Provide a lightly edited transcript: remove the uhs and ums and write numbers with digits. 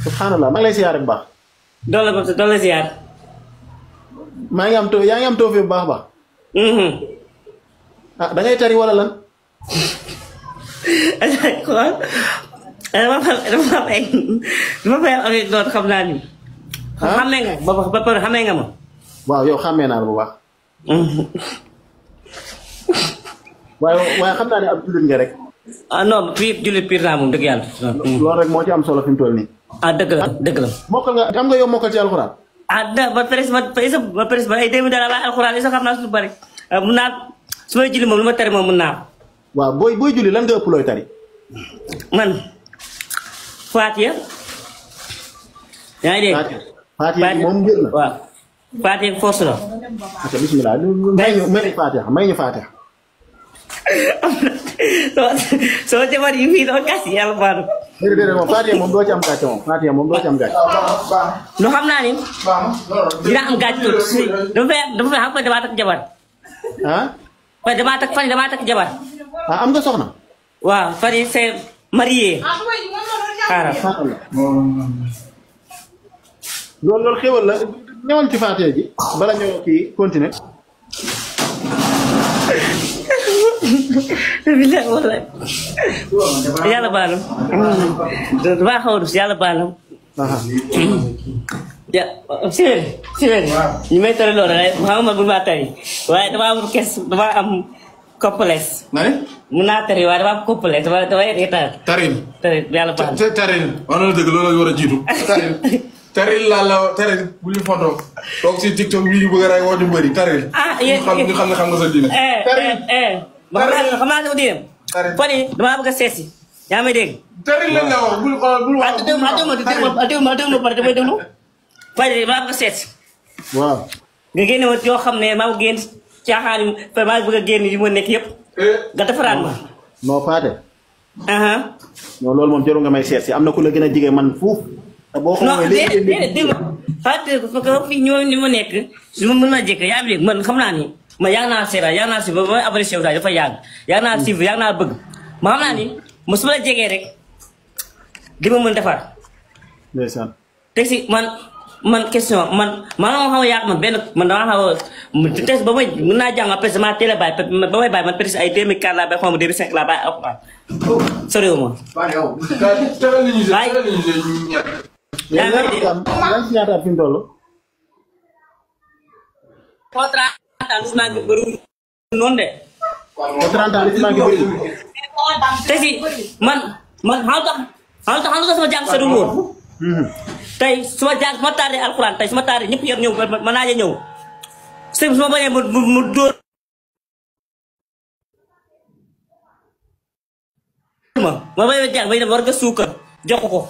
subhanallah maa ngi lay siyaare bu baax. doole ziar. maa ngi am too yaa ngi am tawfiq bu baax baax. ah da ngay tari wala lan. xool dama fay am doon xam naa ni. xamee nga ba pare xamee nga ma. waaw yow xàmmee naa la bu baax. waaye xam naa ne ab jullit nga rek. ah non fii jullit piir naa moom dëgg yàlla. loolu rek moo ci am solo fi mu toll nii. ah dëgg la. mokkal nga am nga yow mokkal ci alxuraan. ba presque ba ay 2000 dara la alxuraan isa xam naa su bari mun naa su may julli moom lu ma tari moom mun naa. waaw booy julli lan nga ëpp looy tari. man Faatiha. yaa ngi dégg. Faatiha moom ngir na. waaw Faatiha force la. ok bismillah may ñu Faatiha. soo jabar yi fii doo gas yàlla baal. déedéet moom Faatiha moom doo ci am gàcce moom Faatiha moom doo ci am gàcce. lu xam naa ni. dina am gàcce tuuti dafa fay xam ko damaa takk jabar. ah. damaa takk jabar. ah am nga soxna. waaw fan yii c'est marié. xaaral. loolu xéwal la ñëwal ci Faatiha ji bala ñoo kii continuer. bilaay wallaay yàlla baalam damaa xaw a rus yàlla baalam. ja Sibéri ñu may tari loolu rek xam nga bu ma tari waaye damaa am damaa am complexe. mun naa tari waaye damaa am complexe damay reetaan. taril yàlla baalam taril wax na dëgg loolu war a jiitu. taril laa la taril bu ñu foto toog si TikTok bi ñu bëgg a rey wax ñu bëri taril. yéen ñu xam nga sa diine. xam naa sama diine. fan yii damaa bëgg a seet si yaa may dégg. taril lañ la wax bul wax. déglu ma pare damay déglu. fan yii damaa bëgg a seet si. waaw. nga génne ma yoo xam ne maa ngi génn caaxaan yi maa bëgg a génn yi ma nekk yëpp. nga defaraat ma. non Faate. non loolu moom jarul nga may seet si am na ku la gën a jige man fuuf. te boo xoolee léegi dégg nga Faate parce que fii ñoo ni ma nekk su ma mën a jëkk yaa ngi dégg man xam naa ni. ma yàgg naa seera yàgg naa si ba may abonné Cheikh dafa yàgg naa si yàgg naa bëgg ma xam naa ni ma su ma la jegee rek di ma mën defar. ndeysaan. te si man question man maa xaw a yàgg man damaa xaw a test ba may mën naa jàng après damaa teel a bàyyi ba may bàyyi man peut-être ay 2004 laa bàyyi xaw ma 2005 laa bàyyi alxuraan soriwul ma. yaa ngi si ñaata at fi mu toll. maa ngi bëri noonu de. 30 ans maa ngi bëri. te si man xam nga sama jàng sa du woon. tey su ma jàng su ma taaree alxuraan tey su ma taaree ñëpp yor ñëw ma naaje ñëw. su ma bañee mu dóor ma bañ a jàng bañ dem war nga suukar jox ko.